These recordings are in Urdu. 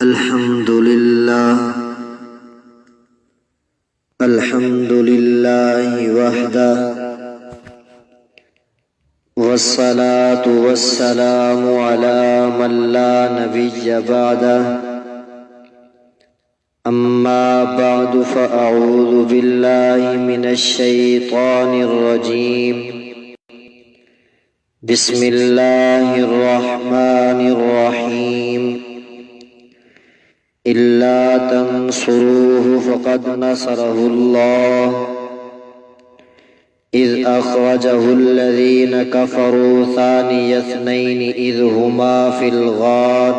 الحمد لله وحده والصلاة والسلام على من لا نبي بعده أما بعد فأعوذ بالله من الشيطان الرجيم بسم الله الرحمن الرحيم إلا تنصروه فقد نصره الله إذ أخرجه الذين كفروا ثاني اثنين إذ هما في الغار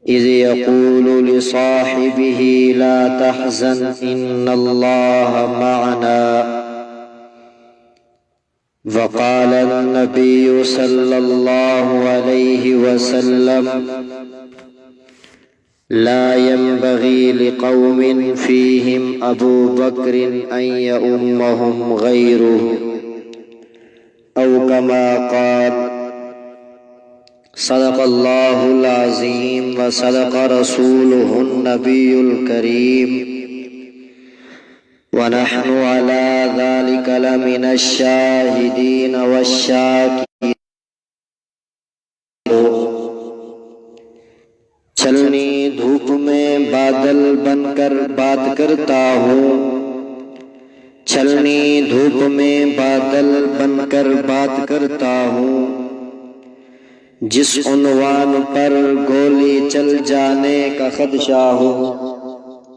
إذ يقول لصاحبه لا تحزن إن الله معنا وقال النبي صلى الله عليه وسلم لا ينبغي لقوم فيهم أبو بكر أن يؤمهم غيره أو كما قال صدق الله العظيم وصدق رسوله النبي الكريم ونحن على ذلك لمن الشاهدين والشاكرين. چلنی دھوپ میں بادل بن کر بات کرتا ہوں، چلنی دھوپ میں بادل بن کر بات کرتا ہوں، جس عنوان پر گولی چل جانے کا خدشہ ہو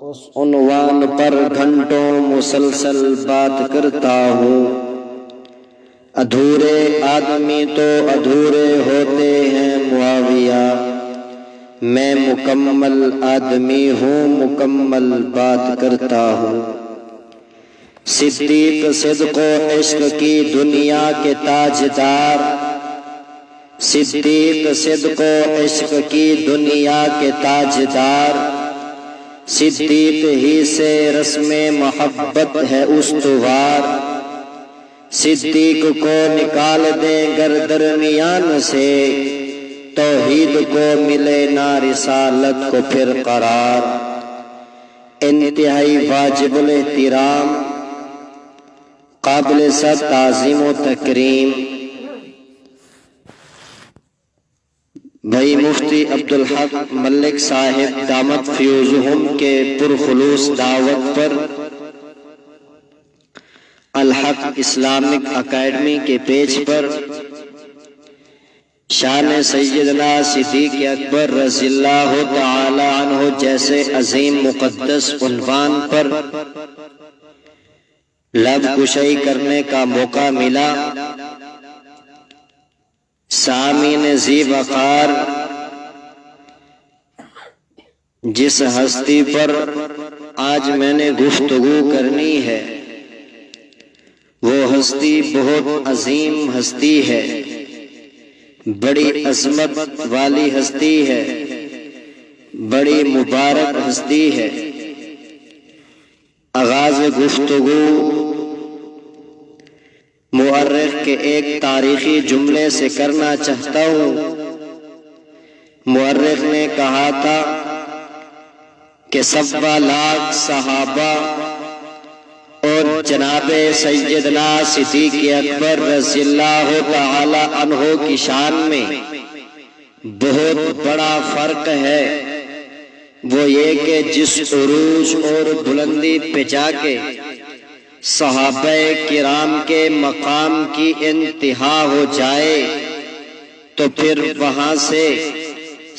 اس عنوان پر گھنٹوں مسلسل بات کرتا ہوں. ادھورے آدمی تو ادھورے ہوتے ہیں معاویہ، میں مکمل آدمی ہوں، مکمل بات کرتا ہوں. صدیق صدق و عشق کی دنیا کے تاجدار، صدیق صدق و عشق کی دنیا کے تاجدار، صدیق ہی سے رسم محبت ہے استوار. صدیق کو نکال دیں گر درمیان سے، توحید کو ملے نہ رسالت کو پھر قرار. انتہائی واجب الاحترام، قابل صد تعظیم و تکریم بھائی مفتی عبدالحق ملک صاحب دامت فیوزہم کے پرخلوص دعوت پر الحق اسلامک اکیڈمی کے پیج پر شان سیدنا صدیق اکبر رضی اللہ تعالی عنہ جیسے عظیم مقدس عنوان پر لب کشائی کرنے کا موقع ملا. سامعین ذی وقار، جس ہستی پر آج میں نے گفتگو کرنی ہے وہ ہستی بہت عظیم ہستی ہے، بڑی عظمت والی ہستی ہے، بڑی مبارک ہستی ہے. آغاز گفتگو مورخ کے ایک تاریخی جملے سے کرنا چاہتا ہوں. مورخ نے کہا تھا کہ 1.25 لاکھ صحابہ اور جناب سیدنا صدیق اکبر رضی اللہ تعالی عنہ کی شان میں بہت بڑا فرق ہے. وہ یہ کہ جس عروج اور بلندی پہ جا کے صحابہ کرام کے مقام کی انتہا ہو جائے تو پھر وہاں سے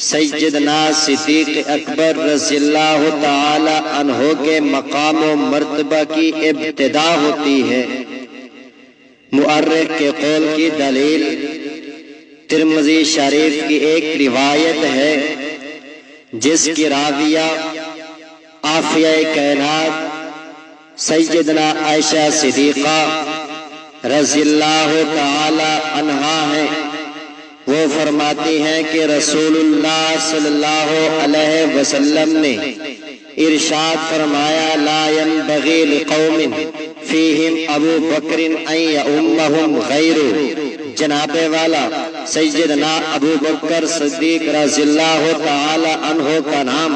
سیدنا صدیق اکبر رضی اللہ تعالی عنہ کے مقام و مرتبہ کی ابتدا ہوتی ہے. مؤرخ کے قول کی دلیل ترمذی شریف کی ایک روایت ہے جس کی راویہ عافیہ کائنات سیدنا عائشہ صدیقہ رضی اللہ تعالی عنہا ہیں. وہ فرماتی ہیں کہ رسول اللہ صلی اللہ علیہ وسلم نے ارشاد فرمایا لا ينبغي لقوم فیہم ابو بکر ان یؤمہم غیرہ. جناب والا سیدنا ابو بکر صدیق رضی اللہ تعالی عنہ کا نام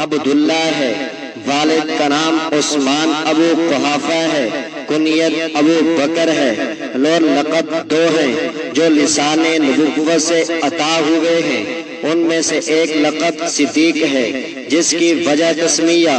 عبداللہ ہے، والد کا نام عثمان ابو قحافہ ہے، کنیت ابو بکر ہے، اور لقب دو ہیں جو لسان نبوت سے عطا ہوئے ہیں۔ ان میں سے ایک لقب صدیق ہے جس کی وجہ تسمیہ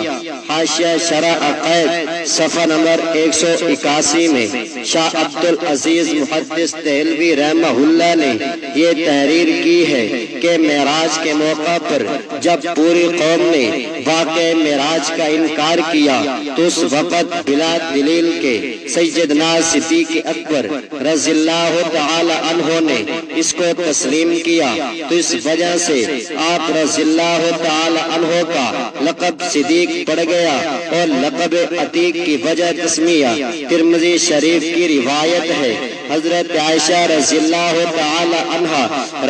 حاشیہ شرح عقائد صفحہ نمبر 181 میں شاہ عبدالعزیز محدث دہلوی رحمہ اللہ نے یہ تحریر کی ہے کہ معراج کے موقع پر جب پوری قوم نے واقع معراج کا انکار کیا تو اس وقت بلا دلیل کے سیدنا صدیق اکبر رضی اللہ تعالی عنہ نے اس کو تسلیم کیا، تو اس وجہ سے آپ رضی اللہ تعالی عنہ کا لقب صدیق پڑ گیا، اور لقب عتیق کی وجہ تسمیہ ترمذی شریف کی روایت ہے۔ حضرت عائشہ رضی اللہ تعالی عنہ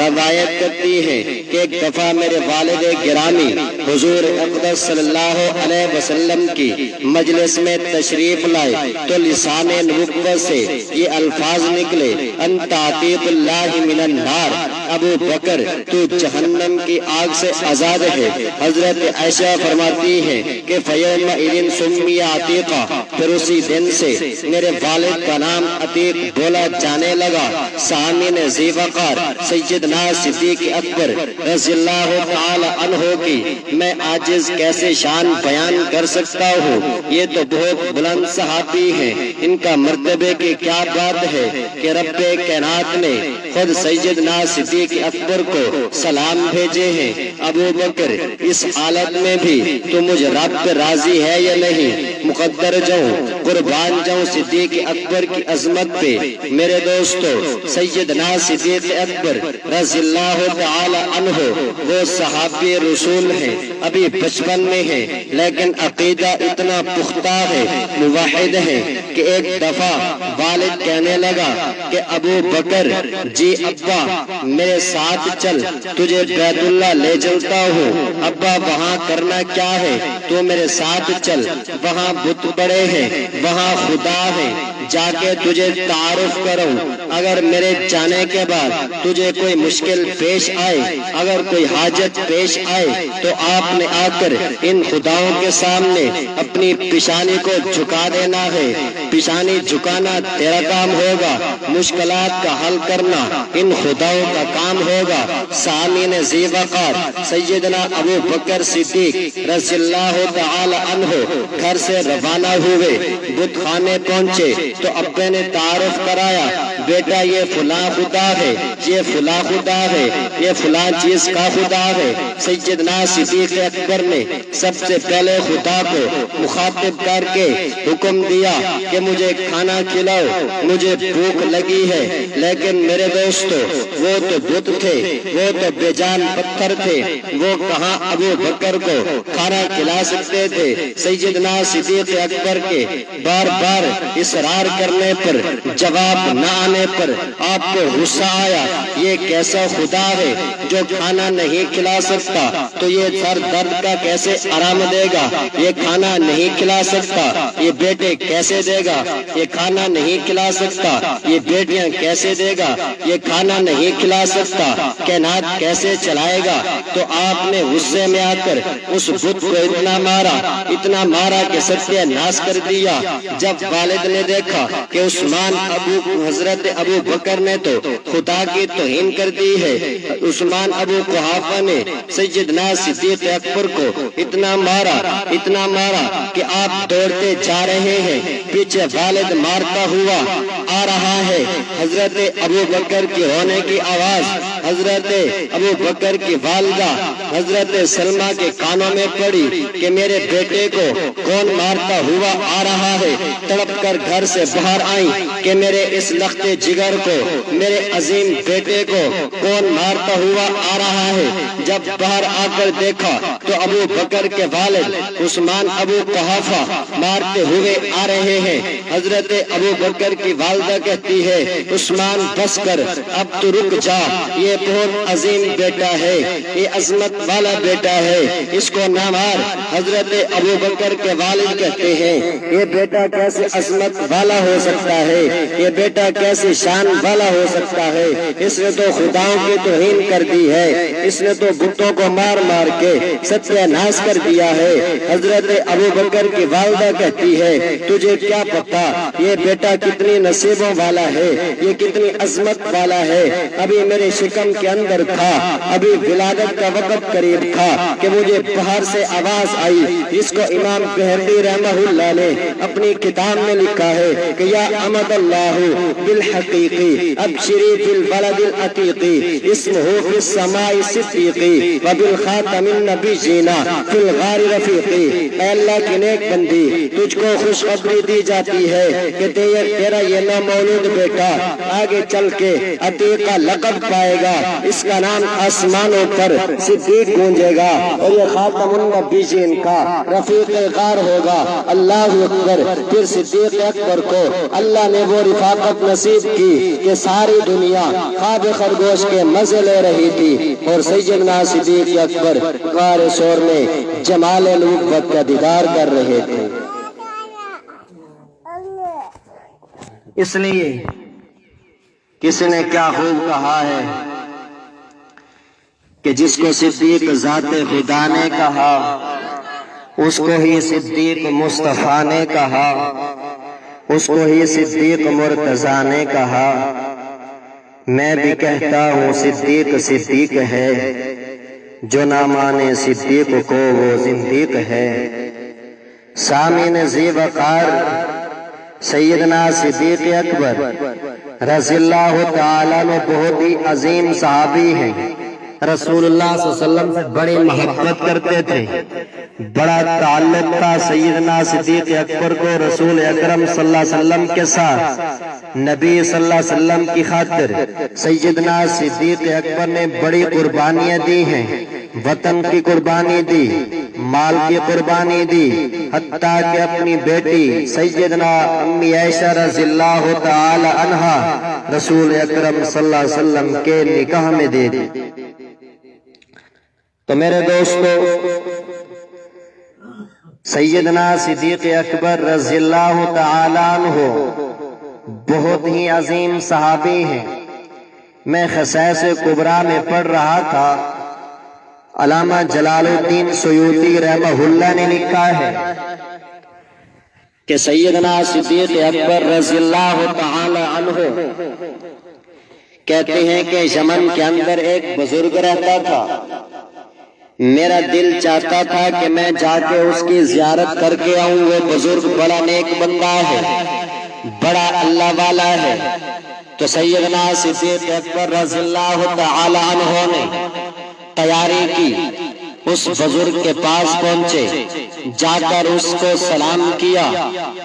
روایت کرتی ہے کہ ایک دفعہ میرے والد گرامی حضور اقدس صلی اللہ علیہ وسلم کی مجلس میں تشریف لائے تو لسان نبوت سے یہ الفاظ نکلے، انت عتیق اللہ من النار، ابو بکر تو جہنم کی آگ سے آزاد ہے۔ حضرت عائشہ فرماتی ہے کہ فَيَوْمَئِذٍ سُمِّيَ عَتِيقًا، پھر اسی دن سے میرے والد کا نام عتیق بولا جانے لگا۔ سامعین ذی وقار سیدنا صدیق اکبر رضی اللہ تعالی عنہ کی میں عاجز کیسے شان بیان کر سکتا ہوں، یہ تو بہت بلند صحابی ہیں، ان کا مرتبے کی کیا بات ہے کہ رب کائنات نے خود سیدنا صدیق اکبر کو سلام بھیجے ہیں۔ ابو بکر اس حالت میں بھی تو مجھ رب پہ راضی ہے یا نہیں؟ مقدر جاؤں قربان جاؤں صدیق اکبر کی عظمت پہ۔ میرے دوستو، سیدنا صدیق اکبر رضی اللہ تعالی عنہ وہ صحابی رسول ہیں، ابھی بچپن میں ہیں لیکن عقیدہ اتنا پختہ ہے، موحد ہے کہ ایک دفعہ والد کہنے لگا کہ ابو بکر جی ابا میرے ساتھ چل، تجھے بیت اللہ لے چلتا ہوں۔ ابا وہاں کرنا کیا ہے؟ تو میرے ساتھ چل، وہاں بت بڑے ہیں، وہاں خدا ہے، جا کے تجھے تعارف کروں۔ اگر میرے جانے کے بعد تجھے کوئی مشکل پیش آئے، اگر کوئی حاجت پیش آئے تو آپ نے آ کر ان خداؤں کے سامنے اپنی پیشانی کو جھکا دینا ہے۔ پیشانی جھکانا تیرا کام ہوگا، مشکلات کا حل کرنا ان خداؤں کا کام ہوگا۔ سامعین ذی وقار سیدنا ابو بکر صدیق رضی اللہ تعالی عنہ گھر سے روانہ ہوئے، بت خانے پہنچے تو ابے نے تعارف کرایا، بیٹا یہ فلاں خدا ہے، یہ فلاں خدا ہے، یہ فلاں چیز کا خدا ہے۔ سیدنا صدیق اکبر نے سب سے پہلے خدا کو مخاطب کر کے حکم دیا کہ مجھے کھانا کھلاؤ، مجھے بھوک لگی ہے۔ لیکن میرے دوستو، وہ تو بت تھے، وہ تو بے جان پتھر تھے، وہ کہاں ابو بکر کو کھانا کھلا سکتے تھے؟ سیدنا صدیق اکبر کے بار بار اصرار کرنے پر، جواب نہ آنے پر آپ کو غصہ آیا، یہ کیسا خدا ہے جو کھانا نہیں کھلا سکتا؟ تو یہ سر درد کا کیسے آرام دے گا؟ یہ کھانا نہیں کھلا سکتا، یہ بیٹے کیسے دے گا؟ یہ کھانا نہیں کھلا سکتا، یہ بیٹیاں کیسے دے گا؟ یہ کھانا نہیں کھلا سکتا، کائنات کیسے چلائے گا؟ تو آپ نے غصے میں آ کر اس بت کو اتنا مارا کہ ستیہ ناش کر دیا۔ جب والد نے دیکھا کہ حضرت ابو بکر نے تو خدا کی توہین کر دی ہے، عثمان ابو قحافہ نے سیدنا صدیق اکبر کو اتنا مارا کہ آپ دوڑتے جا رہے ہیں، پیچھے والد مارتا ہوا آ رہا ہے۔ حضرت ابو بکر کی رونے کی آواز حضرت ابو بکر کی والدہ حضرت سلمہ کے کانوں میں پڑی کہ میرے بیٹے کو کون مارتا ہوا آ رہا ہے۔ تڑپ کر گھر سے باہر آئیں کہ میرے اس لخت جگر کو، میرے عظیم بیٹے کو کون مارتا ہوا آ رہا ہے۔ جب باہر آ کر دیکھا تو ابو بکر کے والد عثمان ابو قحافہ مارتے ہوئے آ رہے ہیں۔ حضرت ابو بکر کی والدہ والدہ کہتی ہے عثمان بس کر، اب تو رک جا، یہ بہت عظیم بیٹا ہے، یہ عظمت والا بیٹا ہے، اس کو نہ مار۔ حضرت ابوبکر کے والد کہتے ہیں یہ بیٹا کیسے عظمت والا ہو سکتا ہے، یہ بیٹا کیسے شان والا ہو سکتا ہے، اس نے تو خداؤں کی توہین کر دی ہے، اس نے تو بتوں کو مار مار کے ستیہ ناش کر دیا ہے۔ حضرت ابوبکر کی والدہ کہتی ہے تجھے کیا پتا یہ بیٹا کتنی نصیبوں والا ہے، یہ کتنی عظمت والا ہے، ابھی میرے شکم کے اندر تھا، ابھی ولادت کا وقت قریب تھا کہ مجھے باہر سے آواز آئی، جس کو امام بہقی رحمہ اللہ نے اپنی کتاب میں لکھا ہے کہ یا امد اللہ بالحقیقی ابشری بالولد العتیقی اسمہ فی السماء صدیقی وبالخاتم النبیین فی الغار رفیقی۔ اے اللہ کی نیک بندی، تجھ کو خوشخبری دی جاتی ہے کہ تیرا یہ نومولود بیٹا آگے چل کے عتیق کا لقب پائے گا، اس کا نام آسمانوں پر صدیق گونجے گا اور یہ خاتم النبیین کا رفیق غار ہوگا۔ اللہ اکبر۔ پھر صدیق اکبر کو اللہ نے وہ رفاقت نصیب کی کہ ساری دنیا خواب خرگوش کے مزے لے رہی تھی اور سیدنا صدیق اکبر غار ثور میں جمال نبوت کا دیدار کر رہے تھے۔ اس لیے کسی نے کیا خوب کہا ہے کہ جس کو صدیق ذات خدا نے کہا اس کو ہی صدیق مصطفیٰ نے کہا، اس کو ہی صدیق مرتضیٰ نے کہا۔ میں بھی کہتا ہوں صدیق صدیق ہے، جو نہ مانے صدیق کو وہ زندیق ہے۔ سامعین ذی وقار، سیدنا صدیق اکبر رضی اللہ تعالیٰ عنہ بہت ہی عظیم صحابی ہیں، رسول اللہ صلی اللہ علیہ وسلم سے بڑی محبت کرتے تھے، بڑا تعلق تھا سیدنا صدیق اکبر کو رسول اکرم صلی اللہ علیہ وسلم کے ساتھ۔ نبی صلی اللہ علیہ وسلم کی خاطر سیدنا صدیق اکبر نے بڑی قربانیاں دی ہیں، وطن کی قربانی دی، مال کی قربانی دی، حتیٰ کہ اپنی بیٹی سیدنا امی عائشہ رضی اللہ تعالی عنہا رسول اکرم صلی اللہ علیہ وسلم کے نکاح میں دے دی۔ تو میرے دوستو، سیدنا صدیق اکبر رضی اللہ تعالی عنہ بہت ہی عظیم صحابی ہیں۔ میں خصائص کبریٰ میں پڑھ رہا تھا، علامہ جلال الدین سیوطی رحمہ اللہ نے لکھا ہے کہ سیدنا صدیق اکبر رضی اللہ تعالی عنہ کہتے ہیں کہ یمن کے اندر ایک بزرگ رہتا تھا، میرا دل چاہتا تھا کہ میں جا کے اس کی زیارت کر کے آؤں، وہ بزرگ بڑا نیک بندہ ہے، بڑا اللہ والا ہے۔ تو سیدنا صدیق اکبر رضی اللہ تعالی عنہ نے تیاری کی، اس بزرگ کے پاس پہنچے، جا کر اس کو سلام کیا،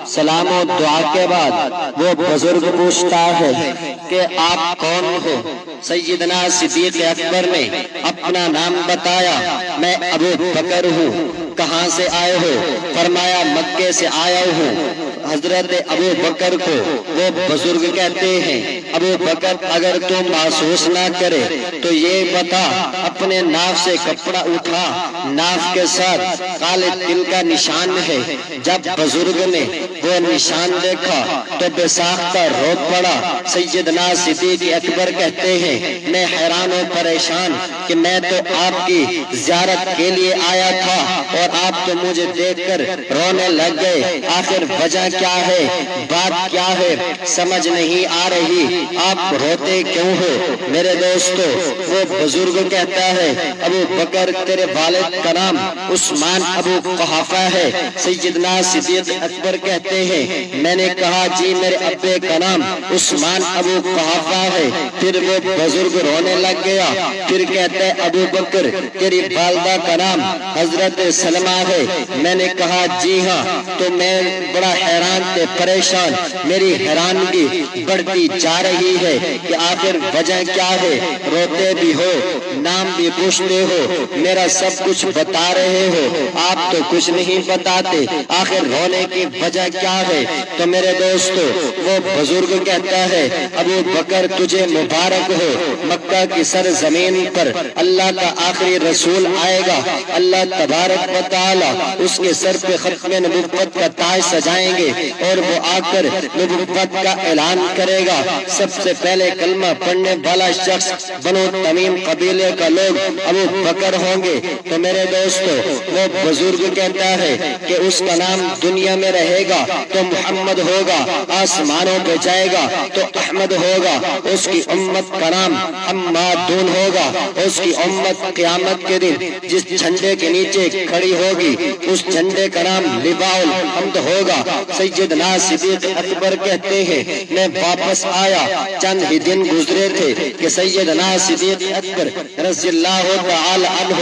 سلام و دعا کے بعد وہ بزرگ پوچھتا ہے کہ آپ کون ہو؟ سیدنا صدیق اکبر نے اپنا نام بتایا، میں ابو بکر ہوں۔ کہاں سے آئے ہو؟ فرمایا مکے سے آیا ہوں۔ حضرت ابو بکر کو وہ بزرگ کہتے ہیں ابو بکر اگر تو محسوس نہ کرے تو یہ بتا، اپنے ناف سے کپڑا اٹھا، ناف کے ساتھ کالے تل کا نشان ہے۔ جب بزرگ نے وہ نشان دیکھا تو بے ساختہ رو پڑا۔ سیدنا صدیق اکبر کہتے ہیں میں حیران و پریشان کہ میں تو آپ کی زیارت کے لیے آیا تھا اور آپ تو مجھے دیکھ کر رونے لگ گئے، آخر وجہ کیا ہے، بات کیا ہے، سمجھ نہیں آ رہی، آپ روتے کیوں ہو؟ میرے دوستو، وہ بزرگ کہتا ہے ابو بکر تیرے والد کا نام عثمان ابو قحافہ ہے۔ سیدنا صدیق اکبر کہتے ہیں میں نے کہا جی میرے ابے کا نام عثمان ابو قحافہ ہے۔ پھر وہ بزرگ رونے لگ گیا، پھر کہتا ہے ابو بکر تیری والدہ کا نام حضرت سلمہ ہے۔ میں نے کہا جی ہاں۔ تو میں بڑا حیران تے پریشان، میری حیرانگی بڑھتی جا رہی ہے کہ آخر وجہ کیا ہے، روتے بھی ہو، نام بھی پوچھتے ہو، میرا سب کچھ بتا رہے ہو، آپ تو کچھ نہیں بتاتے، آخر رونے کی وجہ کیا ہے؟ تو میرے دوستو وہ بزرگ کہتا ہے ابو بکر تجھے مبارک ہو، مکہ کی سرزمین پر اللہ کا آخری رسول آئے گا، اللہ تبارک و تعالی اس کے سر پہ ختم نبوت کا تاج سجائیں گے اور وہ آ کر نبوت کا اعلان کرے گا۔ سب سے پہلے کلمہ پڑھنے والا شخص بنو تمیم قبیلے کا لوگ ابو بکر ہوں گے۔ تو میرے دوستو وہ بزرگ کہتا ہے کہ اس کا نام دنیا میں رہے گا تو محمد ہوگا، آسمانوں پہ جائے گا تو احمد ہوگا، اس کی امت کا نام حمادون ہوگا، اس کی امت قیامت کے دن جس جھنڈے کے نیچے کھڑی ہوگی اس جھنڈے کا نام لواء الحمد ہوگا۔ سیدنا صدیق اکبر کہتے ہیں میں واپس آیا، چند ہی دن گزرے تھے کہ سیدنا صدیق اکبر رضی اللہ تعالی عنہ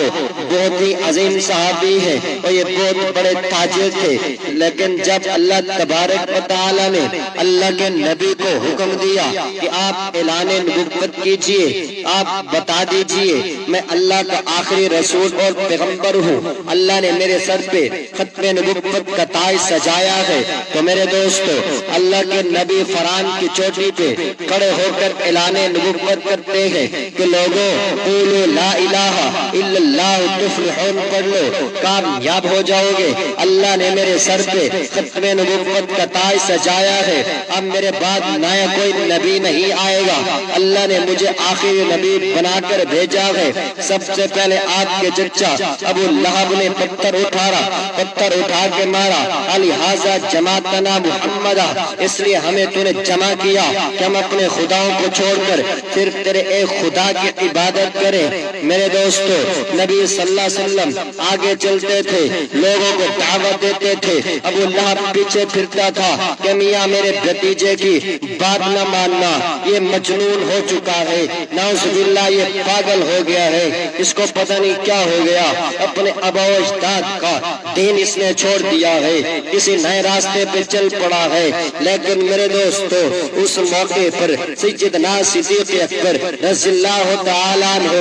بہت ہی عظیم صحابی ہے اور یہ بہت بڑے تاجر تھے، لیکن جب اللہ تبارک و تعالی نے اللہ کے نبی کو حکم دیا کہ آپ اعلان نبوت کیجئے، آپ بتا دیجئے میں اللہ کا آخری رسول اور پیغمبر ہوں، اللہ نے میرے سر پہ ختم نبوت کا تاج سجایا ہے، تو میرے دوستو اللہ کے نبی فران کی چوٹی پہ کھڑے ہو کر اعلان نبوت کرتے ہیں کہ لوگوں قولوا لا الہ الا اللہ تفلحون پڑھ لو، کامیاب ہو جاؤ گے، اللہ نے میرے سر پہ ختم نبوت کا تاج سجایا ہے، اب میرے بعد نیا کوئی نبی نہیں آئے گا، اللہ نے مجھے آخری نبی بنا کر بھیجا ہے۔ سب سے پہلے آپ کے چچا ابو لہب نے پتھر اٹھا کے مارا، لہٰذا جماعتنا محمدہ، اس لیے ہمیں تو نے جمع کیا کہ ہم اپنے خداؤں کو چھوڑ کر صرف تیرے ایک خدا کی عبادت کریں۔ میرے دوستو نبی صلی اللہ علیہ وسلم آگے چلتے تھے، لوگوں کو دعوت دیتے تھے، ابو لہب پیچھے پھرتا تھا کہ میاں میرے بھتیجے کی بات نہ ماننا، یہ مجنون ہو چکا ہے، نعوذ باللہ یہ پاگل ہو گیا ہے، اس کو پتہ نہیں کیا ہو گیا، اپنے آبا و اجداد کا دین اس نے چھوڑ دیا ہے، کسی نئے راستے پہ چل پڑا ہے۔ لیکن میرے دوستو اس موقع پر سیدنا صدیق اکبر رضی اللہ تعالیٰ عنہ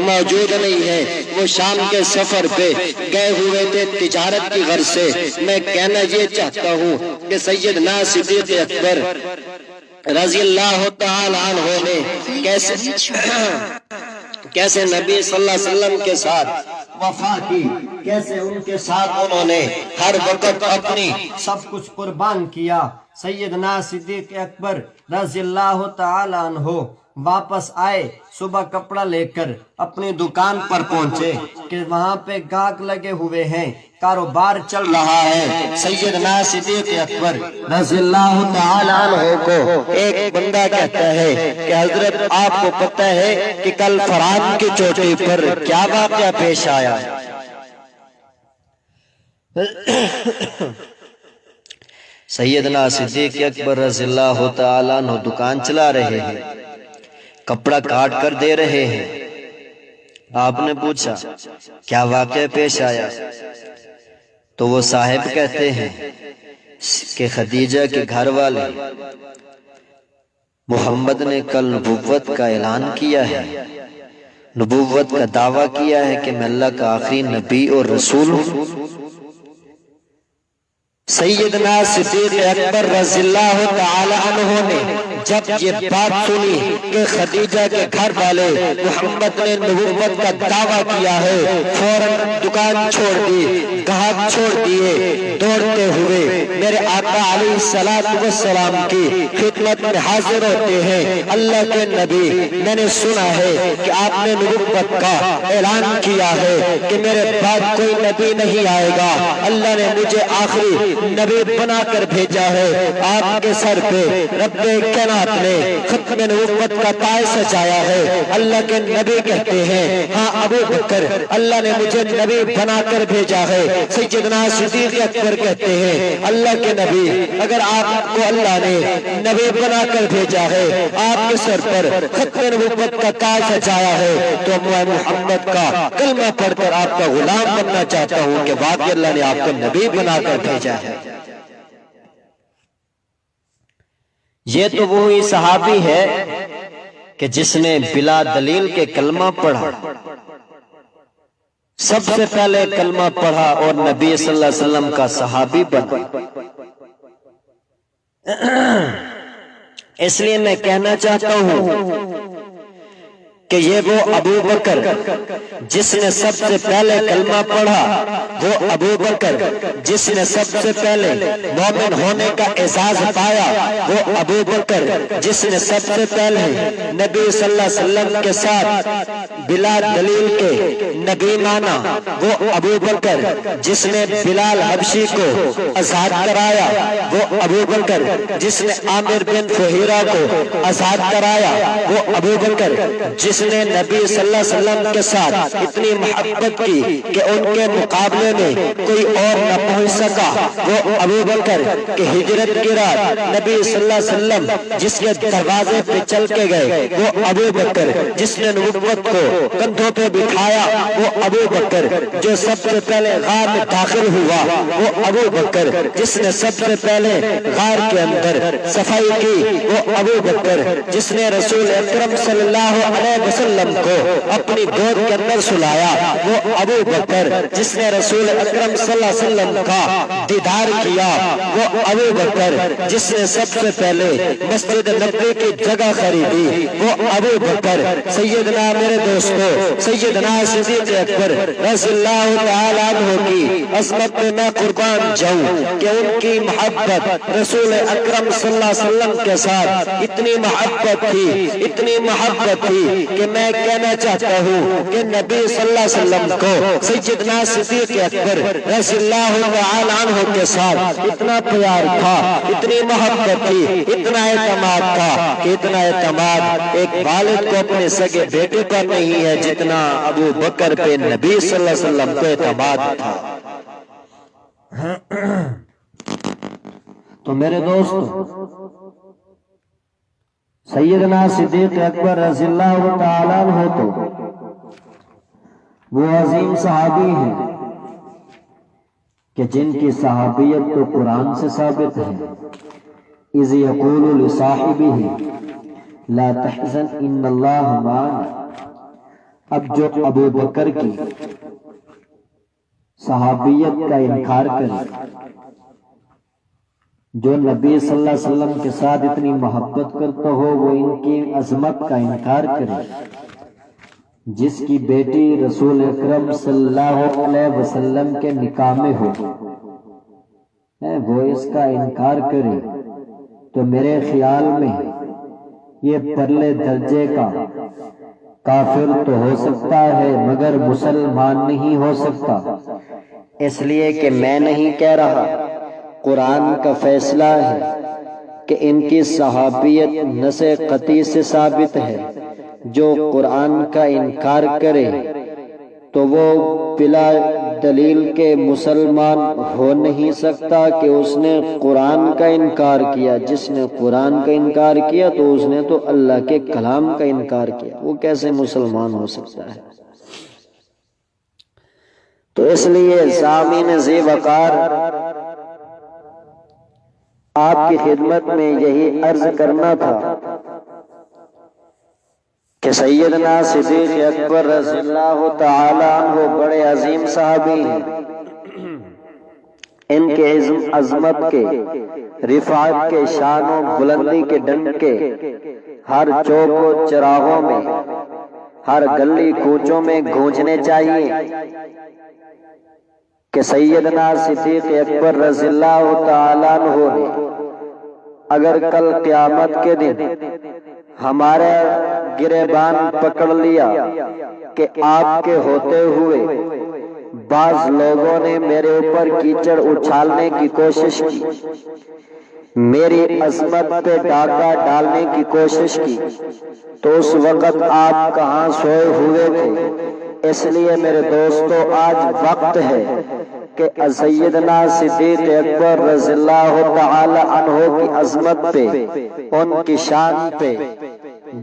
موجود نہیں ہے، وہ شام کے سفر پہ گئے ہوئے تھے تجارت کی غرض سے۔ میں کہنا یہ چاہتا ہوں کہ سیدنا صدیق اکبر رضی اللہ تعالیٰ عنہ نے کیسے نبی صلی اللہ علیہ وسلم کے ساتھ وفا کی، کیسے ان کے ساتھ انہوں نے ہر وقت اپنی سب کچھ قربان کیا۔ سیدنا صدیق اکبر رضی اللہ تعالی عنہ واپس آئے، صبح کپڑا لے کر اپنی دکان پر پہنچے کہ وہاں پہ گاہک لگے ہوئے ہیں، کاروبار چل رہا ہے۔ سیدنا صدیق اکبر رضی اللہ تعالی عنہ کو ایک بندہ کہتا ہے کہ حضرت آپ کو پتہ ہے کہ کل فرات کی چوٹی پر کیا واقعہ پیش آیا؟ سیدنا صدیق اکبر رضی اللہ تعالیٰ عنہ دکان چلا رہے ہیں، کپڑا کاٹ کر دے رہے ہیں۔ آپ نے پوچھا کیا واقعہ پیش آیا؟ تو وہ صاحب کہتے ہیں کہ خدیجہ کے گھر والے محمد نے کل نبوت کا اعلان کیا ہے، نبوت کا دعویٰ کیا ہے کہ میں اللہ کا آخری نبی اور رسول ہوں۔ سیدنا صدیق اکبر رضی اللہ تعالی عنہ نے جب یہ بات سنی کہ خدیجہ کے گھر والے محمد نے نبوت کا دعویٰ کیا ہے، فوراً دکان چھوڑ دی، گاہک چھوڑ دیے، دوڑتے ہوئے میرے آقا علیہ السلام کی خدمت میں حاضر ہوتے ہیں۔ اللہ کے نبی، میں نے سنا ہے کہ آپ نے نبوت کا اعلان کیا ہے کہ میرے بعد کوئی نبی نہیں آئے گا، اللہ نے مجھے آخری نبی بنا کر بھیجا ہے، آپ کے سر پہ رب کائنات نے ختم نبوت کا تاج سجایا ہے۔ اللہ کے نبی کہتے ہیں ہاں ابو بکر، اللہ نے مجھے نبی بنا کر بھیجا ہے۔ سیدنا صدیق اکبر کہتے ہیں اللہ کے نبی، اگر آپ کو اللہ نے نبی بنا کر بھیجا ہے، آپ کے سر پر ختم نبوت کا تاج سجایا ہے، تو میں محمد کا کلمہ پڑھ کر آپ کا غلام بننا چاہتا ہوں کہ واقعی اللہ نے آپ کو نبی بنا کر بھیجا ہے۔ یہ تو وہی صحابی ہے کہ جس نے بلا دلیل کے کلمہ پڑھا، سب سے پہلے کلمہ پڑھا اور نبی صلی اللہ علیہ وسلم کا صحابی بنا۔ اس لیے میں کہنا چاہتا ہوں کہ یہ وہ ابو بکر جس نے سب سے پہلے کلمہ پڑھا، وہ ابو بکر جس نے سب سے پہلے مومن ہونے کا اعزاز پایا، وہ ابو بکر جس نے سب سے پہلے نبی صلی اللہ علیہ وسلم کے ساتھ بلا دلیل کے نبی مانا، وہ ابو بکر جس نے بلال حبشی کو آزاد کرایا، وہ ابو بکر جس نے عامر بن فہیرہ کو آزاد کرایا، وہ ابو بکر جس نے نبی صلی اللہ علیہ وسلم کے ساتھ اتنی محبت کی کہ ان کے مقابلے میں کوئی اور نہ پہنچ سکا، وہ ابو بکر کہ ہجرت کی رات نبی صلی اللہ علیہ وسلم جس کے دروازے پہ چل کے گئے، وہ ابو بکر جس نے نبوت کو کندھوں پہ بٹھایا، وہ ابو بکر جو سب سے پہلے غار میں داخل ہوا، وہ ابو بکر جس نے سب سے پہلے غار کے اندر صفائی کی، وہ ابو بکر جس نے رسول اکرم صلی اللہ علیہ وسلم کو اپنی گود کے اندر سلایا، وہ ابو بکر جس نے رسول اکرم صلی اللہ علیہ وسلم کا دیدار کیا، وہ ابو بکر جس نے سب سے پہلے مسجد نبوی کی جگہ خریدی، وہ ابو بکر سیدنا میرے دوستو سیدنا صدیق اکبر رضی اللہ تعالیٰ عنہ کی عظمت میں میں قربان جاؤں کہ ان کی محبت رسول اکرم صلی اللہ علیہ وسلم کے ساتھ اتنی محبت تھی کہ میں کہنا چاہتا ہوں کہ نبی صلی اللہ علیہ وسلم کو سیدنا صدیق اکبر رضی اللہ تعالیٰ عنہ کے ساتھ اتنا پیار تھا، اتنی محبت تھی، اتنا اعتماد تھا کہ اتنا اعتماد ایک والد کو اپنے سگے بیٹے پر نہیں ہے جتنا ابو بکر پہ نبی صلی اللہ علیہ وسلم کو اعتماد تھا۔ تو میرے دوست، سیدنا صدیق اکبر رضی اللہ تعالیٰ عنہ تو وہ عظیم صحابی ہیں کہ جن کی صحابیت تو قرآن سے ثابت ہے، اذ یقول لصاحبہ لا تحزن ان اللہ معنا۔ اب جو ابو بکر کی صحابیت کا انکار کرے، جو نبی صلی اللہ علیہ وسلم کے ساتھ اتنی محبت کرتا ہو، وہ ان کی عظمت کا انکار کرے، جس کی بیٹی رسول اکرم صلی اللہ علیہ وسلم کے نکاح میں ہو، وہ اس کا انکار کرے، تو میرے خیال میں یہ پرلے درجے کا کافر تو ہو سکتا ہے مگر مسلمان نہیں ہو سکتا، اس لیے کہ میں نہیں کہہ رہا، قرآن کا فیصلہ ہے کہ ان کی صحابیت نص قطعی سے ثابت ہے۔ جو قرآن کا انکار کرے تو وہ بلا دلیل کے مسلمان ہو نہیں سکتا کہ اس نے قرآن کا انکار کیا۔ جس نے قرآن کا انکار کیا تو اس نے تو اللہ کے کلام کا انکار کیا، وہ کیسے مسلمان ہو سکتا ہے؟ تو اس لیے سامعین ذی وقار، آپ کی خدمت میں یہی عرض کرنا تھا کہ سیدنا صدیق اکبر رضی اللہ تعالی عنہ بڑے عظیم صحابی ہیں، ان کے عظمت کے، رفعت کے، شان و بلندی کے ڈنکے ہر چوک و چراغوں میں، ہر گلی کوچوں میں گونجنے چاہیے کہ سیدنا صدیق اکبر رضی اللہ تعالیٰ عنہ نے اگر کل قیامت کے دن ہمارے گریبان پکڑ لیا کہ آپ کے ہوتے ہوئے بعض لوگوں نے میرے اوپر کیچڑ اچھالنے کی کوشش کی، میری عظمت پہ ڈاکہ ڈالنے کی کوشش کی، تو اس وقت آپ کہاں سوئے ہوئے تھے؟ اس لیے میرے دوستو آج وقت ہے کہ سیدنا صدیق اکبر رضی اللہ تعالی عنہ کی عظمت پہ، ان کی شان پہ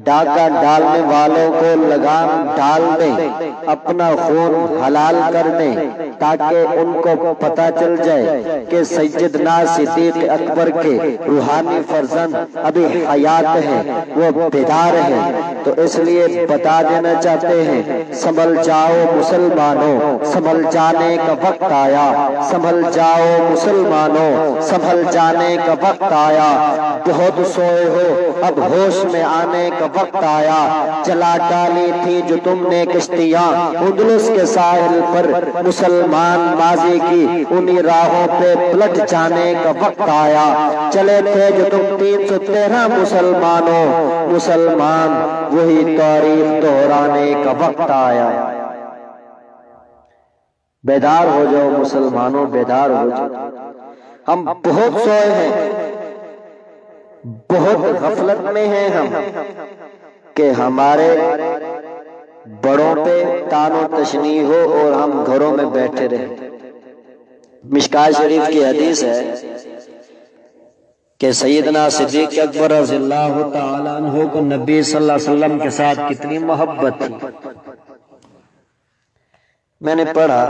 ڈاکہ ڈالنے والوں کو لگام ڈال دیں، اپنا خون حلال کر دیں، تاکہ ان کو پتہ چل جائے کہ سیدنا صدیق اکبر کے روحانی فرزند ابھی حیات ہیں، وہ بیدار ہیں۔ تو اس لیے بتا دینا چاہتے ہیں، سنبھل جاؤ مسلمانوں، سنبھل جانے کا وقت آیا، سنبھل جاؤ مسلمانوں، سنبھل جانے کا وقت آیا، بہت سوئے ہو اب ہوش میں آنے کا وقت آیا، جلا ڈالی تھی جو تم نے کشتیاں اندلس کے ساحل پر، مسلمان ماضی کی انہی راہوں پہ پلٹ جانے کا وقت آیا، چلے تھے جو تم 313 مسلمانوں، مسلمان وہی تاریخ دہرانے کا وقت آیا۔ بیدار ہو جاؤ مسلمانوں، بیدار ہو جاؤ۔ ہم بہت سوئے ہیں، بہت غفلت میں ہیں ہم، کہ ہمارے بڑوں پہ تان و تشنیع ہو اور ہم گھروں میں بیٹھے رہیں۔ مشکوٰۃ شریف کی حدیث ہے کہ سیدنا صدیق اکبر رضی اللہ تعالیٰ عنہ کو نبی صلی اللہ علیہ وسلم کے ساتھ کتنی محبت تھی۔ میں نے پڑھا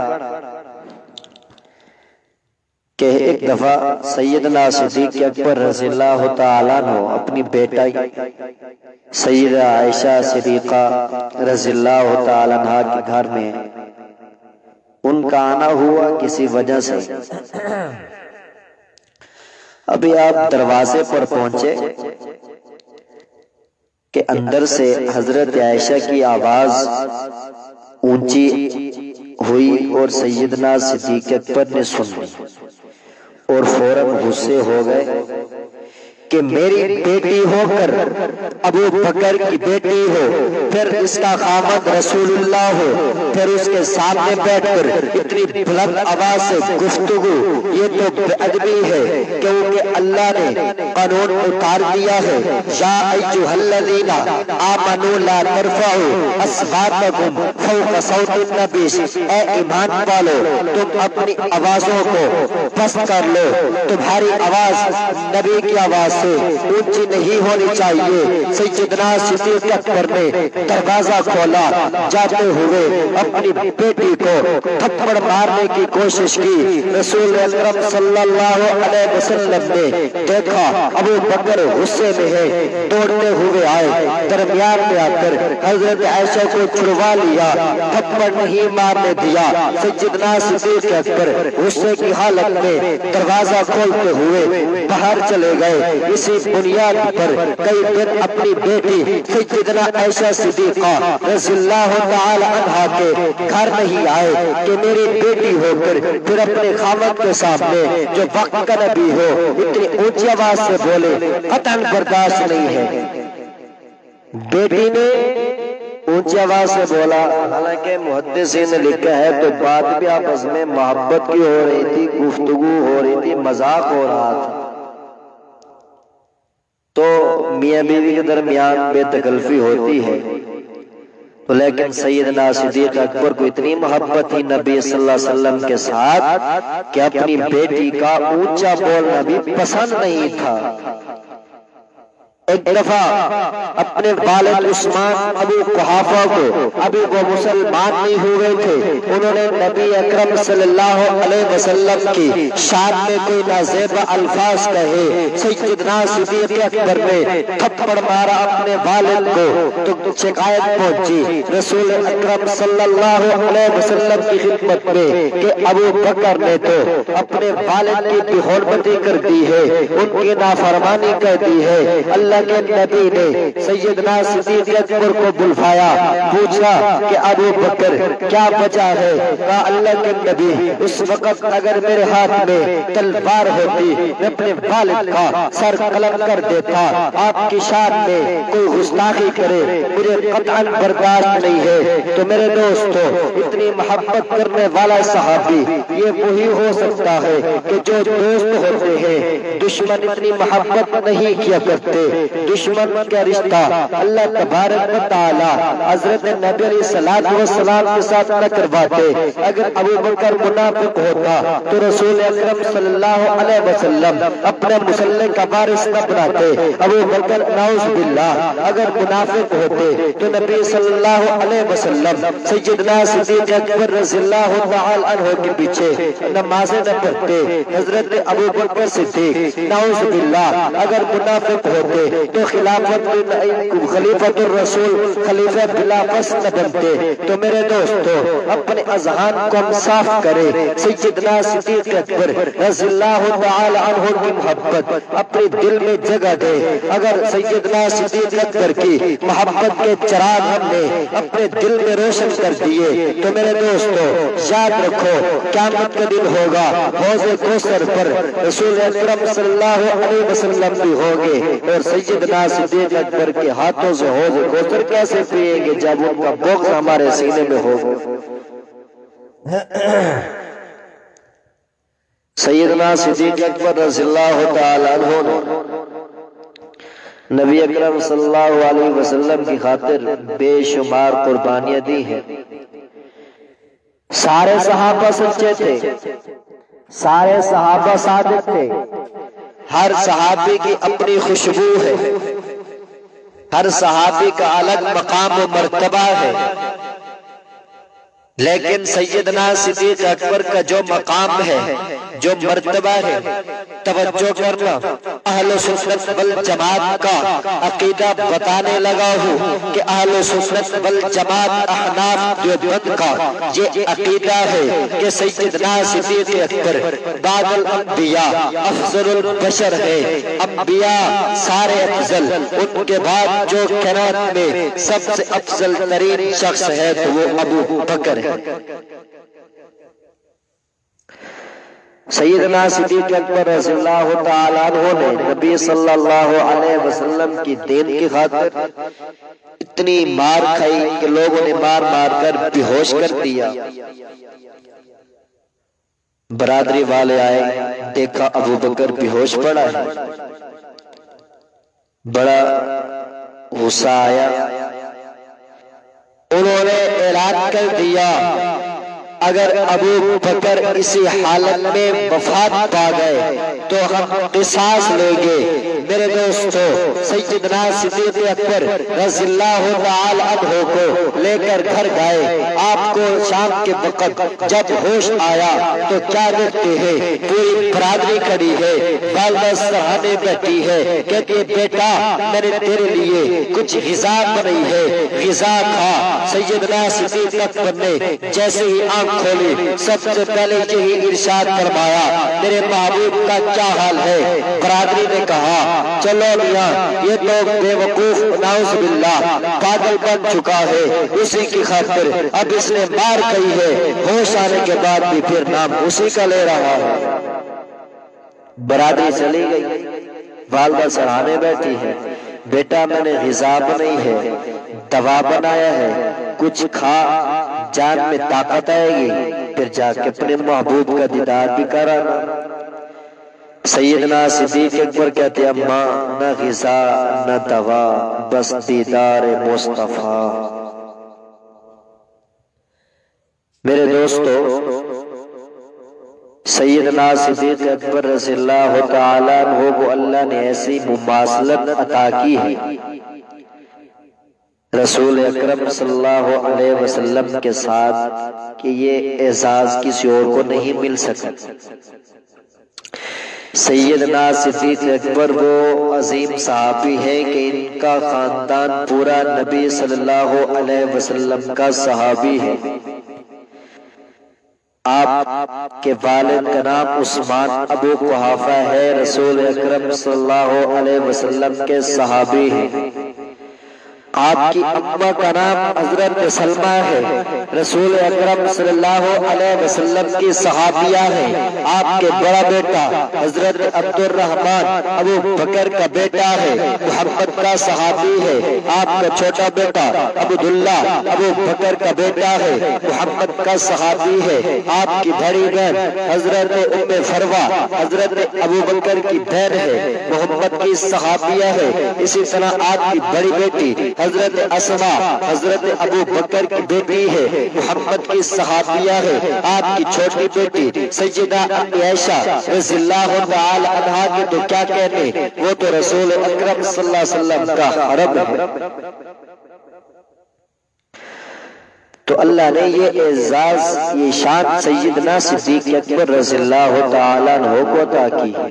کہ ایک دفعہ سیدنا صدیق اکبر رضی اللہ تعالیٰ عنہ اپنی بیٹا سیدہ عائشہ صدیقہ رضی اللہ تعالیٰ عنہ کے گھر میں ان کا آنا ہوا کسی وجہ سے۔ ابھی آپ دروازے پر پہنچے کہ اندر سے حضرت عائشہ کی آواز اونچی ہوئی اور سیدنا صدیق اکبر نے سن لی اور فوراً غصے ہو گئے کہ میری بیٹی ہو کر ابو بکر کی بیٹی ہو، پھر اس کا خاوند رسول اللہ ہو، پھر اس کے سامنے بیٹھ کر اتنی بلند آواز سے گفتگو، یہ تو بے ادبی ہے، کیونکہ اللہ نے قانون اتار دیا ہے، یا ایھا الذین آمنوا لا ترفعوا اصواتکم فوق صوت النبی، اے ایمان والو تم اپنی آوازوں کو پست کر لو، تمہاری آواز نبی کی آواز سے اونچی نہیں ہونی چاہیے۔ سیدنا صدیق اکبر نے دروازہ کھولا، جاتے ہوئے اپنی بیٹی کو تھپڑ مارنے کی کوشش کی۔ رسول اکرم صلی اللہ علیہ وسلم نے دیکھا ابو بکر غصے میں ہے، دوڑتے ہوئے آئے، درمیان میں آ کر حضرت عائشہ کو چھڑوا لیا، تھپڑ نہیں مارنے دیا۔ سیدنا صدیق اکبر غصے کی حالت میں دروازہ کھولتے ہوئے باہر چلے گئے۔ اسی بنیاد پر کئی دن اپنی بیٹی سیدنا عائشہ صدیقہ رضی اللہ تعالی عنہا کے گھر نہیں آئے کہ میری بیٹی ہو کر پھر اپنے خاوند کے سامنے جو وقت کا نبی ہو اتنی اونچی آواز سے بولے، قطعاً برداشت نہیں ہے۔ بیٹی نے اونچی آواز سے بولا، حالانکہ محدثین نے لکھا ہے تو بات بھی آپس میں محبت کی ہو رہی تھی، گفتگو ہو رہی تھی، مذاق ہو رہا تھا، تو میاں بیوی کے درمیان بے تکلفی ہوتی ہے، تو لیکن سیدنا صدیق اکبر کو اتنی محبت تھی نبی صلی اللہ علیہ وسلم کے ساتھ کہ اپنی بیٹی کا اونچا بولنا بھی پسند نہیں تھا۔ ایک دفعہ اپنے والد عثمان ابو قحافہ کو، ابھی وہ مسلمان نہیں ہوئے تھے، انہوں نے نبی اکرم صلی اللہ علیہ وسلم کی شان میں کوئی نازیب الفاظ کہے، سیدنا صدیق اکبر نے تھپڑ مارا اپنے والد کو، تو شکایت پہنچی رسول اکرم صلی اللہ علیہ وسلم کی خدمت میں کہ ابو بکر نے تو اپنے والد کی بے حرمتی کر دی ہے، ان کی نافرمانی کر دی ہے۔ اللہ کے نبی نے سیدنا صدیق اکبر کو بلوایا، پوچھا کہ ابو بکر کیا وجہ ہے؟ کہا اللہ کے نبی اس وقت اگر میرے ہاتھ میں تلوار ہوتی میں اپنے والد کا سر قلم کر دیتا، آپ کی شان میں کوئی گستاخی کرے مجھے قطعاً برداشت نہیں ہے۔ تو میرے دوستو، اتنی محبت کرنے والا صحابی یہ وہی ہو سکتا ہے کہ جو دوست ہوتے ہیں دشمن اتنی محبت نہیں کیا کرتے، دشمن کا رشتہ اللہ تبارک و تعالی حضرت نبی علیہ السلام کے ساتھ نہ کرواتے۔ اگر ابو بکر منافق ہوتا تو رسول اکرم صلی اللہ علیہ وسلم اپنے مسلح کا وارث نہ بناتے۔ ابو بکر نعوذ باللہ اگر منافق ہوتے تو نبی صلی اللہ علیہ وسلم سیدنا صدیق اکبر رضی اللہ تعالی عنہ کے پیچھے نمازیں نہ پڑھتے۔ حضرت ابو بکر صدیق نعوذ باللہ اگر منافق ہوتے تو خلیفۃ الرسول خلیفہ بلا فصل نہ بنتے۔ تو میرے دوستو اپنے اذہان کو ہم صاف کریں، سیدنا صدیق اکبر رضی اللہ تعالی عنہ کی محبت اپنے دل میں جگہ دے۔ اگر سیدنا صدیق اکبر کی محبت کے چراغ ہم نے اپنے دل میں روشن کر دیے تو میرے دوستو یاد رکھو قیامت کا دن ہوگا، حوض کوثر پر رسول اکرم صلی اللہ علیہ وسلم بھی ہوگے، اور سیدنا صدیق اکبر کے ہاتھوں سے حوض کوثر کیسے پیئیں گے جب ان کا بغض ہمارے سینے میں ہوگا۔ سیدنا صدیق اکبر رضی اللہ تعالی عنہ نے نبی اکرم صلی اللہ علیہ وسلم کی خاطر بے شمار قربانیاں دی ہیں۔ سارے صحابہ سچے تھے، سارے صحابہ صادق تھے، ہر صحابی کی اپنی خوشبو ہے، ہر صحابی کا الگ مقام و مرتبہ ہے، لیکن سیدنا صدیق اکبر کا جو مقام ہے، جو مرتبہ ہے، توجہ کرنا، اہل سنت والجماعت کا عقیدہ بتانے لگا ہوں کہ اہل سنت والجماعت احناف دیوبند کا یہ عقیدہ ہے کہ سیدنا صدیق اکبر بعد الانبیاء افضل البشر ہے۔ انبیاء سارے افضل، ان کے بعد جو کائنات میں سب سے افضل ترین شخص ہے تو وہ ابو بکر ہے۔ سیدنا صدیق اکبر رضی اللہ تعالیٰ عنہ نے نبی صلی اللہ علیہ وسلم کی دین کی خاطر اتنی مار کھائی کہ لوگوں نے مار مار کر بے ہوش کر دیا۔ برادری والے آئے، دیکھا ابو بکر بے ہوش پڑا ہے، بڑا غصہ آیا، انہوں نے اعلان کر دیا اگر ابو بکر اسی حالت میں وفات پا گئے تو ہم قصاص لیں گے۔ میرے دوستو سیدنا صدیق اکبر رضی اللہ تعالی عنہ کو لے کر گھر گئے۔ آپ کو شام کے وقت جب ہوش آیا تو کیا دیکھتے ہیں، پوری برادری کھڑی ہے، والدہ سرہانے بیٹھی ہے، کہتے بیٹا میں نے تیرے لیے کچھ غذا بنائی ہے، غذا کھا۔ سیدنا صدیق اکبر نے جیسے ہی آنکھ کھولی سب سے پہلے یہی ارشاد فرمایا میرے محبوب کا کیا حال ہے۔ برادری نے کہا چلو میاں یہ تو بے وقوف نعوذ باللہ پاگل بن چکا ہے، اسی کی خاطر اب اس نے مار کہی ہے، ہوش آنے کے بعد بھی پھر نام اسی کا لے رہا ہے۔ برادری چلی گئی، والدہ سرہانے بیٹھی ہے، بیٹا میں نے غذا بنائی ہے، دوا بنایا ہے، کچھ کھا، جان میں طاقت آئے گی، پھر جا کے اپنے محبوب کا دیدار بھی کرانا۔ سیدنا صدیق اکبر کہتے ہیں اماں نہ غذا نہ دوا، بس دیدار مصطفیٰ۔ میرے دوستو سیدنا صدیق اکبر رضی اللہ تعالیٰ عنہ کو اللہ نے ایسی مماثلت عطا کی ہے، رسول اکرم صلی اللہ علیہ وسلم کے ساتھ کہ یہ اعزاز کسی اور کو نہیں مل سکا۔ سیدنا صدیق اکبر وہ عظیم صحابی ہیں کہ ان کا خاندان پورا نبی صلی اللہ علیہ وسلم کا صحابی ہے۔ آپ کے والد کا نام عثمان ابو قحافہ ہے، رسول اکرم صلی اللہ علیہ وسلم کے صحابی ہیں۔ آپ کی اماں کا نام حضرت سلمہ ہے، رسول اکرم صلی اللہ علیہ وسلم کی صحابیہ ہے۔ آپ کے بڑا بیٹا حضرت عبد الرحمن ابو بکر کا بیٹا ہے، محمد کا صحابی ہے۔ آپ کا چھوٹا بیٹا عبداللہ ابو بکر کا بیٹا ہے، محمد کا صحابی ہے۔ آپ کی بڑی بہن حضرت ام فروہ حضرت ابو بکر کی بہن ہے، محمد کی صحابیہ ہے۔ اسی طرح آپ کی بڑی بیٹی حضرت اسما حضرت ابو بکر کی بیٹی ہے، محمد کی صحابیہ ہے۔ آپ کی چھوٹی بیٹی سیدہ عائشہ رضی اللہ تعالی عنہا کی تو کیا کہنے، وہ تو رسول اکرم صلی اللہ علیہ وسلم کا حرم ہے۔ تو اللہ نے یہ اعزاز، یہ شان سیدنا صدیق اکبر رضی اللہ تعالی عنہ کو عطا کی ہے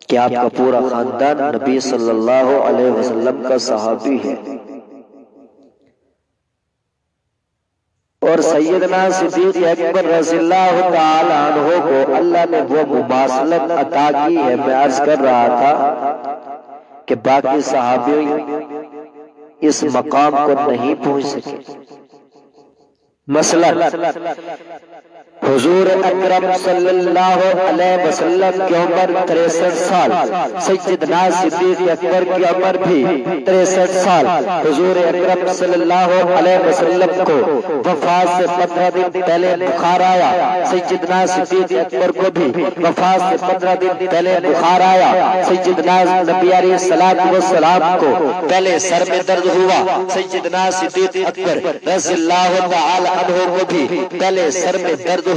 کہ آپ کا پورا خاندان نبی صلی اللہ علیہ وسلم کا صحابی ہے۔ اور سیدنا صدیق اکبر رضی اللہ تعالی عنہ کو اللہ نے وہ مماثلت عطا کی ہے۔ میں عرض کر رہا تھا کہ باقی صحابی اس مقام کو نہیں پہنچ سکے۔ مثلا حضور اکرم صلی اللہ علیہ وسلم کی عمر 63 سال، سیدنا صدیق اکبر کی عمر بھی 63 سال۔ حضور اکرم صلی اللہ علیہ وسلم کو وفات سے 15 دن پہلے بخار آیا، سیدنا صدیق اکبر کو بھی وفات سے 15 دن پہلے بخار آیا۔ سیدنا نبی علیہ السلام کو پہلے سر میں درد ہوا، سیدنا صدیق اکبر رضی اللہ تعالی عنہ کو بھی پہلے سر میں درد ہوا۔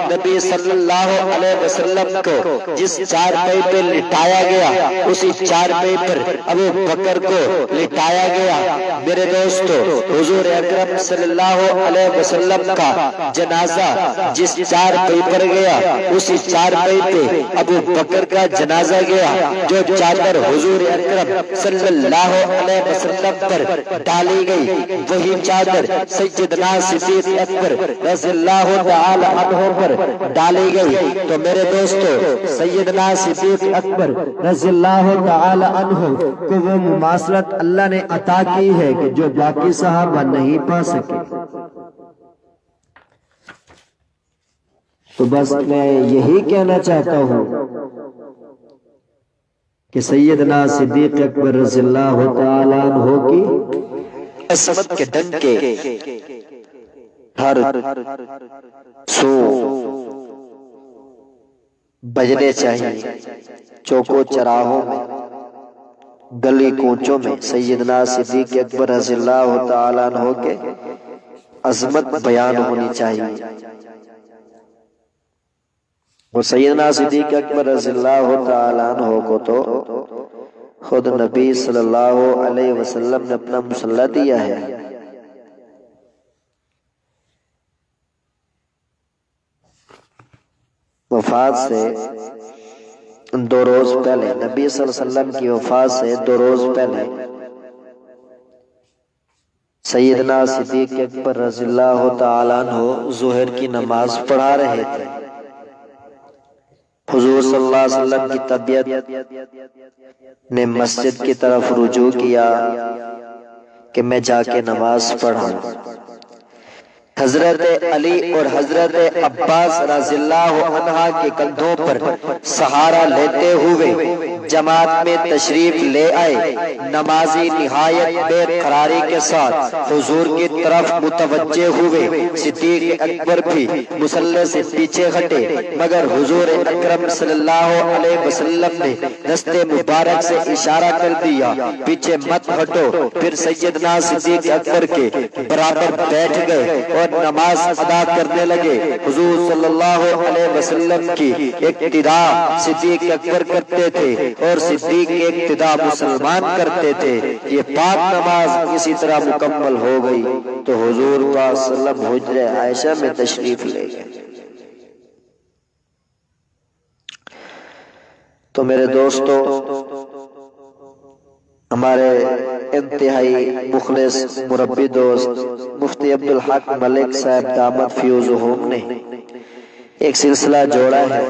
نبی صلی اللہ علیہ وسلم کو جس چارپائی پہ لٹایا گیا، اسی چارپائی پر ابو بکر کو لٹایا گیا۔ میرے دوستو، حضور اکرم صلی اللہ علیہ وسلم کا جنازہ جس چارپائی پر گیا، اسی چارپائی پہ ابو بکر کا جنازہ گیا۔ جو چادر حضور اکرم صلی اللہ علیہ وسلم پر ڈالی گئی، وہی چادر سیدنا صدیق اکبر رضی اللہ تعالی عنہ پر ڈالی گئی۔ تو میرے دوستو، سیدنا صدیق اکبر رضی اللہ تعالی عنہ کو وہ مماثلت اللہ نے عطا کی ہے کہ جو باقی صحابہ نہیں پا سکے۔ تو بس میں یہی کہنا چاہتا ہوں کہ سیدنا صدیق اکبر رضی اللہ تعالی عنہ کی عصمت کے ڈنکے ہر سو بجنے چاہیے، چوکو چراہوں میں، گلی کوچوں میں سیدنا صدیق اکبر رضی اللہ تعالی عنہ کے عظمت بیان ہونی چاہیے۔ وہ سیدنا صدیق اکبر رضی اللہ تعالی عنہ کو تو خود نبی صلی اللہ علیہ وسلم نے اپنا مسلح دیا ہے۔ وفات سے 2 روز پہلے، نبی صلی اللہ علیہ وسلم کی وفات سے 2 روز پہلے سیدنا صدیق اکبر رضی اللہ تعالی عنہ ظہر کی نماز پڑھا رہے تھے۔ حضور صلی اللہ علیہ وسلم کی طبیعت نے مسجد کی طرف رجوع کیا کہ میں جا کے نماز پڑھاں۔ حضرت علی اور حضرت عباس رضی اللہ عنہ کے کندھوں پر سہارا لیتے ہوئے جماعت میں تشریف لے آئے۔ نمازی نہایت بے قراری کے ساتھ حضور کی طرف متوجہ ہوئے۔ صدیق اکبر بھی مصلی سے پیچھے ہٹے، مگر حضور اکرم صلی اللہ علیہ وسلم نے دست مبارک سے اشارہ کر دیا، پیچھے مت ہٹو۔ پھر سیدنا صدیق اکبر کے برابر بیٹھ گئے اور نماز ادا کرنے لگے۔ حضور صلی اللہ علیہ وسلم کی اقتدا صدیق اکبر کرتے تھے اور صدیق کی اقتدا مسلمان کرتے تھے۔ یہ پاک نماز اسی طرح مکمل ہو گئی تو حضور صلی اللہ علیہ وسلم حجرہ عائشہ میں تشریف لے گئے۔ تو میرے دوستو، ہمارے انتہائی مخلص مربی دوست مفتی عبدالحق ملک صاحب دامت فیوزہم نے ایک سلسلہ جوڑا ہے۔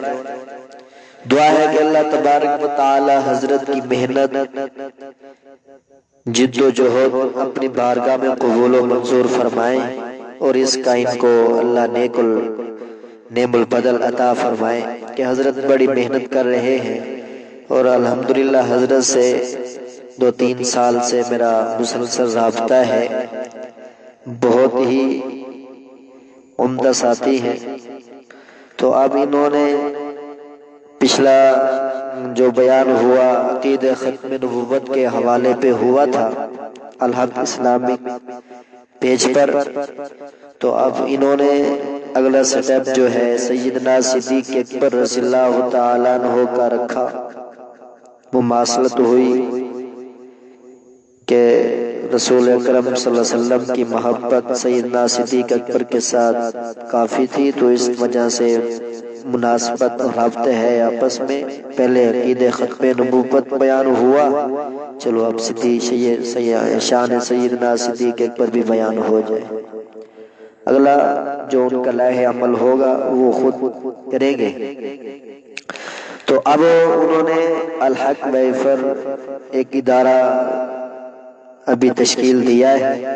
دعا ہے کہ اللہ تبارک و تعالی حضرت کی محنت جد و جہد اپنی بارگاہ میں قبول و منظور فرمائیں، اور اس کا ان کو اللہ نعم البدل عطا فرمائے کہ حضرت بڑی محنت کر رہے ہیں، اور الحمدللہ حضرت سے 2-3 سال سے میرا مسلسل رابطہ ہے، بہت ہی عمدہ ساتھی ہیں۔ تو اب انہوں نے پچھلا جو بیان ہوا عقیدہ ختم نبوت کے حوالے پہ ہوا تھا الحق اسلامک پیج پر، تو اب انہوں نے اگلا سٹیپ جو ہے سیدنا صدیق اکبر رضی اللہ تعالیٰ عنہ کا رکھا۔ مماثلت ہوئی کہ رسول اکرم صلی اللہ علیہ وسلم کی محبت سیدنا صدیق اکبر کے ساتھ کافی تھی، تو اس وجہ سے مناسبت اور رابطہ ہے آپس میں۔ پہلے عقیدہ ختم نبوت بیان ہوا، چلو اب شان سیدنا صدیق اکبر بھی بیان ہو جائے۔ اگلا جو ان کا لائحہ عمل ہوگا وہ خود کریں گے۔ تو اب انہوں نے الحق ویفر ایک ادارہ ابھی تشکیل دیا ہے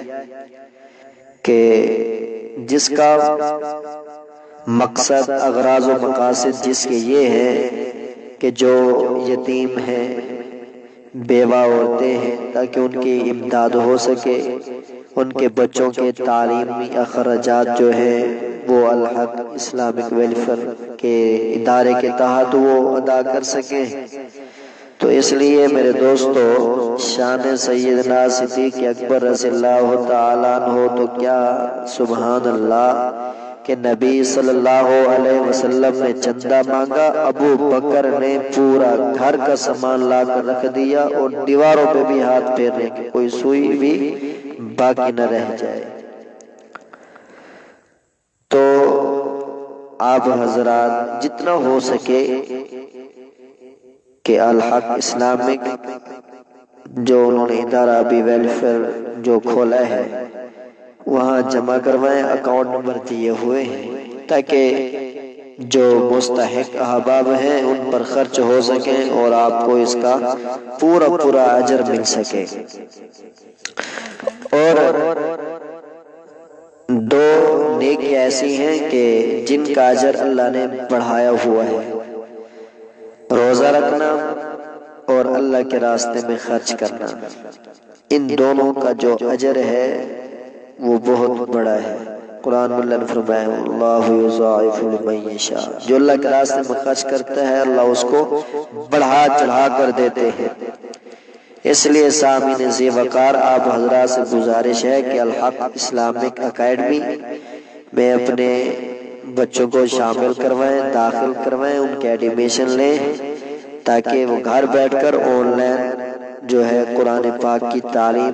کہ جس کا مقصد اغراض و مقاصد جس کے یہ ہے کہ جو یتیم ہیں، بیوہ عورتیں ہیں، تاکہ ان کی امداد ہو سکے، ان کے بچوں کے تعلیمی اخراجات جو ہیں وہ الحق اسلامک ویلفیئر کے ادارے کے تحت وہ ادا کر سکیں۔ تو اس لیے میرے دوستو، شان سیدنا صدیق اکبر رضی اللہ تعالیٰ عنہ تو کیا، سبحان اللہ، کہ نبی صلی اللہ علیہ وسلم نے چندہ مانگا، ابو بکر نے پورا گھر کا سامان لا کر رکھ دیا، اور دیواروں پہ بھی ہاتھ پھیرنے کی کوئی سوئی بھی باقی نہ رہ جائے۔ تو آپ حضرات جتنا ہو سکے کہ الحق اسلامک جو انہوں نے ادارہ ابھی ویلفیئر جو کھولا ہے وہاں جمع کروائیں، اکاؤنٹ نمبر دیے ہوئے ہیں، تاکہ جو مستحق احباب ہیں ان پر خرچ ہو سکیں اور آپ کو اس کا پورا اجر مل سکے۔ اور 2 نیکی ایسی ہیں کہ جن کا اجر اللہ نے بڑھایا ہوا ہے، روزہ رکھنا اور اللہ کے راستے میں خرچ کرنا۔ ان دونوں کا جو اجر ہے وہ بہت بڑا ہے۔ قرآن میں اللہ نے فرمایا اللہ یضاعف لمن یشاء، جو اللہ کے راستے میں خرچ کرتا ہے اللہ اس کو بڑھا چڑھا کر دیتے ہیں۔ اس لیے سامعین ذی وقار، آپ حضرات سے گزارش ہے کہ الحق اسلامک اکیڈمی میں اپنے بچوں کو شامل کروائیں، داخل کروائیں، ان کے ایڈمیشن لیں، تاکہ وہ گھر بیٹھ کر آن لائن جو ہے قرآن پاک کی تعلیم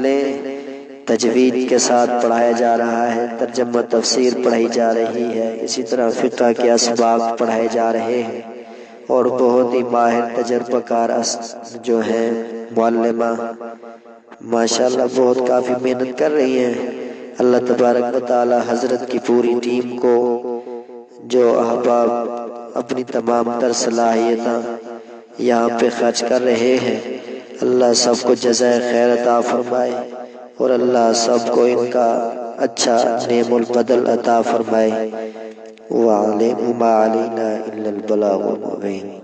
لیں۔ تجوید کے ساتھ پڑھایا جا رہا ہے، ترجمہ تفسیر پڑھائی جا رہی ہے، اسی طرح فقہ کے اسباق پڑھائے جا رہے ہیں، اور بہت ہی ماہر تجربہ کار جو ہیں معلمہ ماشاءاللہ بہت کافی محنت کر رہی ہیں۔ اللہ تبارک و تعالی حضرت کی پوری ٹیم کو جو احباب اپنی تمام تر صلاحیتاں یہاں پہ خرچ کر رہے ہیں، اللہ سب کو جزائے خیر عطا فرمائے، اور اللہ سب کو ان کا اچھا نعم البدل عطا فرمائے۔ وَعَلَيْهِ مَا عَلَيْنَا إِلَّا الْبَلَاغُ الْمُبِينُ۔